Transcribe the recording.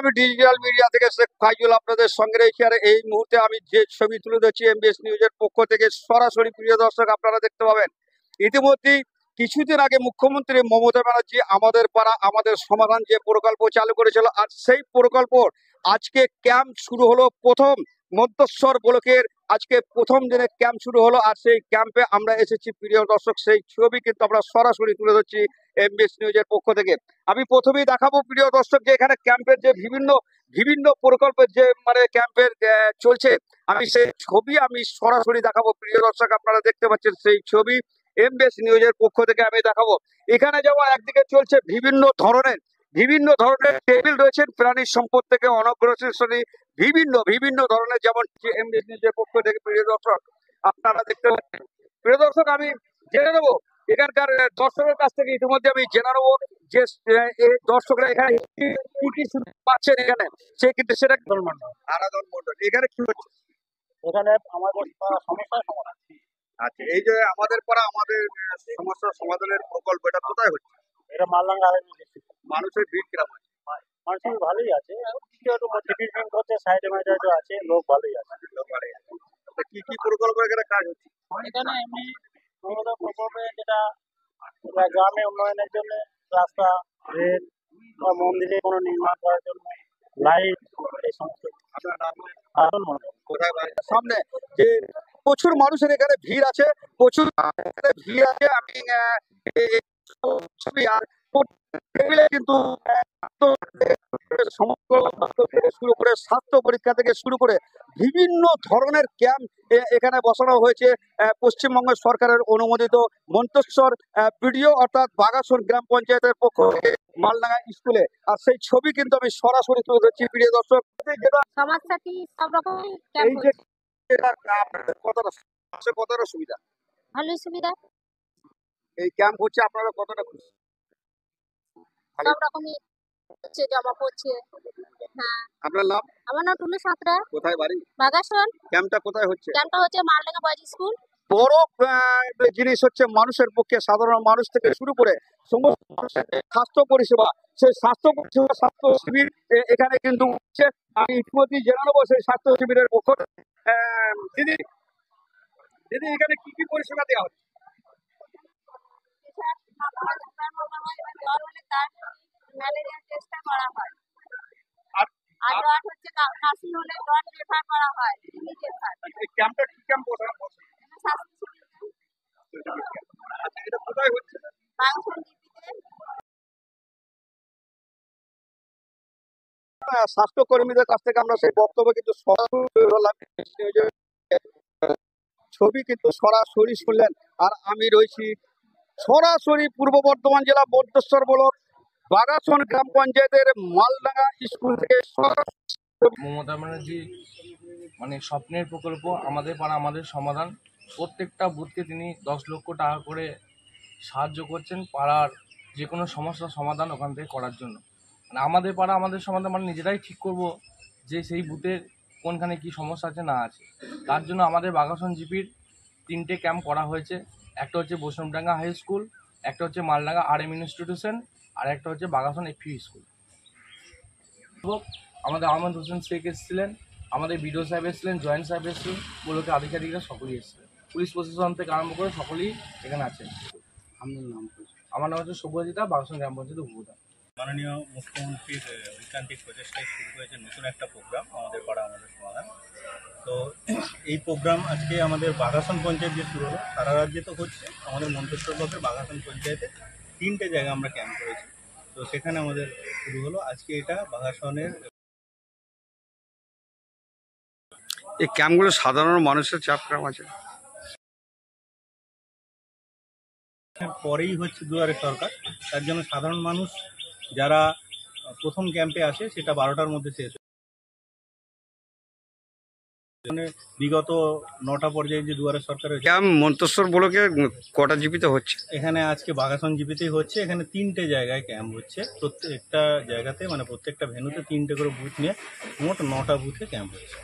আমি digital media থেকে শেখ ফাইজুল আপনাদের সঙ্গে রয়েছি। আর এই মুহূর্তে আমি যে ছবি তুলে ধরছি এমবিএস নিউজের পক্ষ থেকে সরাসরি, প্রিয় দর্শক আপনারা দেখতে পাবেন। ইতিমধ্যেই কিছুদিন আগে মুখ্যমন্ত্রী মমতা ব্যানার্জি আমাদের পাড়া আমাদের সমাধান যে প্রকল্প চালু করেছিল, আর সেই প্রকল্প আজকে ক্যাম্প শুরু হলো। প্রথম মন্তেশ্বর ব্লকের আজকে প্রথম দিনে ক্যাম্প শুরু হলো, আর সেই ক্যাম্পে আমরা এসেছি প্রিয় দর্শক। সেই ছবি কিন্তু আমরা সরাসরি তুলে ধরছি এমবিএস নিউজের পক্ষ থেকে। আমি প্রথমেই দেখাবো প্রিয় দর্শক যে এখানে ক্যাম্পের যে বিভিন্ন বিভিন্ন প্রকল্পের যে ক্যাম্পের চলছে, আমি সেই ছবি আমি সরাসরি দেখাবো প্রিয় দর্শক। আপনারা দেখতে পাচ্ছেন সেই ছবি এমবিএস নিউজের পক্ষ থেকে আমি দেখাবো। এখানে যেমন একদিকে চলছে বিভিন্ন ধরনের টেবিল রয়েছে, প্রাণী সম্পদ থেকে অনগ্রসরী বিভিন্ন বিভিন্ন ধরনের, যেমন এমবিএস নিউজের পক্ষ থেকে প্রিয় দর্শক আপনারা দেখতে পাচ্ছেন। প্রিয় দর্শক আমি জেনে নেবো এখানকার দর্শকের কাছ থেকে, ইতিমধ্যে আমি জেনে নেবো যে এই দর্শকরা এখানে কি কি পাচ্ছেন এখানে, সে কিন্তু সেটা আরাধন মন্ডল এখানে কি হচ্ছে এখানে আমাদের সমস্যার সমাধান। আচ্ছা, এই যে আমাদের পাড়া আমাদের সমস্যার সমাধানের প্রকল্প, এটা কোথায় হচ্ছে? এটা মালদাঙ্গা মানুষের ভিড় কিরকম আছে? মানুষের ভালোই আছে, একটু টিফিন করছে, সাইডে মাইডে আছে, লোক ভালোই আছে। কি কি প্রকল্প এখানে কাজ হচ্ছে? এখানে এমনি মমতা প্রকল্পে যেটা গ্রামে উন্নয়নের জন্য রাস্তা, রেল বা মন্দিরে কোনো নির্মাণ করার জন্য লাইট, এই সমস্ত। আপনার নাম? আরাধন মন্ডল। কোথায় বাড়ি? সামনে যে প্রচুর মানুষের এখানে ভিড় আছে, প্রচুর এখানে ভিড় আছে। আমি ছবি আর টেবিলে কিন্তু সমস্ত থেকে শুরু করে স্বাস্থ্য পরীক্ষা থেকে শুরু করে বিভিন্ন ধরনের ক্যাম্প এখানে বসানো হয়েছে পশ্চিমবঙ্গ সরকারের অনুমোদিত মন্তেশ্বর বিডিও অর্থাৎ বাগাসন গ্রাম পঞ্চায়েতের পক্ষ থেকে মালডাঙ্গা স্কুলে। আর সেই ছবি কিন্তু আমি সরাসরি তুলে ধরছি প্রিয় দর্শক। যেটা সমস্যাটি সব রকম এই যে কতটা সুবিধা, ভালোই সুবিধা, এই ক্যাম্প হচ্ছে আপনারা কতটা খুশি? সব রকমই হচ্ছে, জমা পড়ছে। হ্যাঁ, আপনার নাম? আমার নাম টুলু সাঁতরা। কোথায় বাড়ি? বাগাসন। ক্যাম্পটা কোথায় হচ্ছে? ক্যাম্পটা হচ্ছে মালডাঙ্গা বয়েজ স্কুল। বড় জিনিস হচ্ছে মানুষের পক্ষে, সাধারণ মানুষ থেকে শুরু করে সমস্ত মানুষের স্বাস্থ্য পরিষেবা, সেই স্বাস্থ্য পরিষেবা স্বাস্থ্য শিবির এখানে কিন্তু হচ্ছে। আমি ইতিমধ্যেই জেনে নেবো সেই স্বাস্থ্য শিবিরের পক্ষ থেকে। দিদি দিদি এখানে কি কি পরিষেবা দেওয়া হচ্ছে? ম্যালেরিয়ার টেস্টটা করা হয়, আর আর জ্বর হচ্ছে কাশি হলে জ্বর রেফার করা হয়। এই ক্যাম্পটা কি ক্যাম্প বসানো হচ্ছে? আচ্ছা, এটা কোথায় হচ্ছে? স্বাস্থ্য কর্মীদের কাছ থেকে আমরা সেই বক্তব্য কিন্তু ছবি কিন্তু সরাসরি শুনলেন। আর আমি রয়েছি সরাসরি পূর্ব বর্ধমান জেলা মন্তেশ্বর ব্লক বাগাসন গ্রাম পঞ্চায়েতের মালডাঙ্গা স্কুল থেকে। মমতা ব্যানার্জি স্বপ্নের প্রকল্প আমাদের পাড়া আমাদের সমাধান, প্রত্যেকটা বুথকে তিনি 10 লক্ষ টাকা করে সাহায্য করছেন পাড়ার যে কোনো সমস্যার সমাধান ওখান থেকে করার জন্য। আমাদের পাড়া আমাদের সমাধান নিজেরাই ঠিক করব যে সেই বুথের কোনখানে কি সমস্যা আছে না আছে। তার জন্য আমাদের বাগাসন জিপির 3টে ক্যাম্প করা হয়েছে। একটা হচ্ছে বৈষ্ণবডাঙ্গা হাই স্কুল, একটা হচ্ছে মালডাঙ্গা RM ইনস্টিটিউশন, আর একটা হচ্ছে বাগাসন FP স্কুল। আমাদের আহমদ হোসেন শেখ এসেছিলেন, আমাদের বিডিও সাহেব এসেছিলেন, জয়েন্ট সাহেব এসেছিলেন, ব্লকের আধিকারিকরা সকলেই এসেছিলেন, পুলিশ প্রশাসন থেকে আরম্ভ করে সকলেই এখানে আছেন। আমার নাম হচ্ছে শুভজিতা, বাগাসন গ্রাম পঞ্চায়েত উপপ্রধান। মাননীয় মুখ্যমন্ত্রীর ঐকান্তিক প্রচেষ্টায় শুরু হয়েছে নতুন একটা প্রোগ্রাম, আমাদের পাড়া আমাদের সমাধান। তো এই প্রোগ্রাম আজকে আমাদের বাগাসন পঞ্চায়েত যে শুরু হলো, সারা রাজ্যে তো হচ্ছে, আমাদের মন্তেশ্বর ব্লকের বাগাসন পঞ্চায়েতে 3টে জায়গায় আমরা ক্যাম্প করেছি। তো সেখানে আমাদের শুরু হলো আজকে এটা বাগাসনের। এই ক্যাম্পগুলো সাধারণ মানুষের চাপ কেমন আছে? পরেই হচ্ছে দুয়ারে সরকার, তার জন্য সাধারণ মানুষ যারা প্রথম ক্যাম্পে আসে সেটা 12টার মধ্যে শেষ। বিগত 9টা পর্যায়ে যে দুয়ারে সরকারের ক্যাম্প মন্তেশ্বর ব্লকে কটা জিপিতে হচ্ছে? এখানে আজকে বাগাসন জিপিতেই হচ্ছে। এখানে 3টে জায়গায় ক্যাম্প হচ্ছে, প্রত্যেকটা জায়গাতে প্রত্যেকটা ভেন্যুতে 3টে করে বুথ নিয়ে মোট 9টা বুথে ক্যাম্প হচ্ছে।